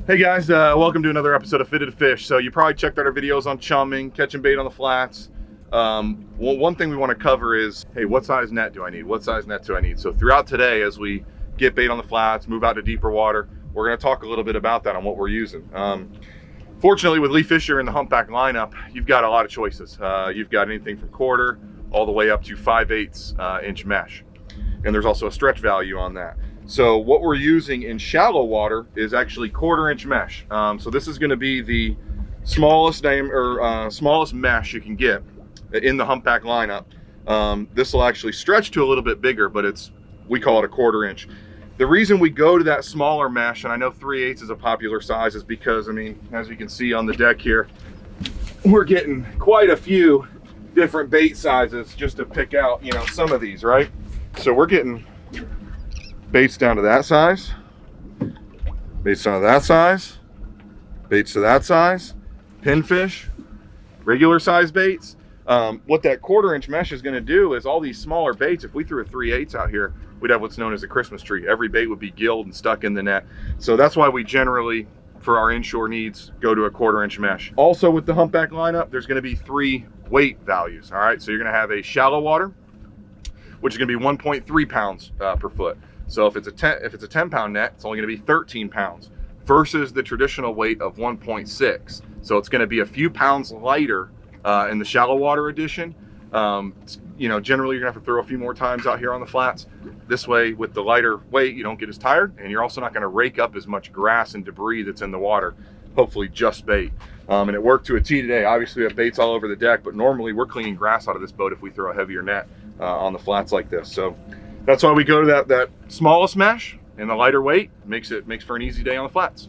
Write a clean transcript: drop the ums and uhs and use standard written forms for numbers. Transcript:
Hey guys, welcome to another episode of Fitted to Fish. So you probably checked out our videos on chumming, catching bait on the flats. One thing we want to cover is, hey, what size net do I need? What size net do I need? So throughout today, as we get bait on the flats, move out to deeper water, we're going to talk a little bit about that on what we're using. Fortunately, with Lee Fisher in the humpback lineup, you've got a lot of choices. You've got anything from quarter all the way up to 5/8 inch mesh. And there's also a stretch value on that. So what we're using in shallow water is actually 1/4 inch mesh. So this is going to be the smallest smallest mesh you can get in the humpback lineup. This will actually stretch to a little bit bigger, but we call it a 1/4 inch. The reason we go to that smaller mesh, and I know 3/8 is a popular size, is because, I mean, as you can see on the deck here, we're getting quite a few different bait sizes just to pick out, you know, some of these, right? So we're getting baits down to that size, baits down to that size, baits to that size, pinfish, regular size baits. What that 1/4 inch mesh is going to do is all these smaller baits, if we threw a 3/8 out here, we'd have what's known as a Christmas tree. Every bait would be gilled and stuck in the net. So that's why we generally, for our inshore needs, go to a 1/4 inch mesh. Also with the humpback lineup, there's going to be 3 weight values. All right, so you're going to have a shallow water, which is going to be 1.3 pounds per foot. So if it's a 10 pound net, it's only going to be 13 pounds versus the traditional weight of 1.6. So it's going to be a few pounds lighter in the shallow water edition. You know, generally you're gonna have to throw a few more times out here on the flats. This way, with the lighter weight, you don't get as tired, and you're also not going to rake up as much grass and debris that's in the water. Hopefully just bait. And it worked to a T today. Obviously we have baits all over the deck, but normally we're cleaning grass out of this boat if we throw a heavier net on the flats like this. So that's why we go to that smallest mesh, and the lighter weight makes for an easy day on the flats.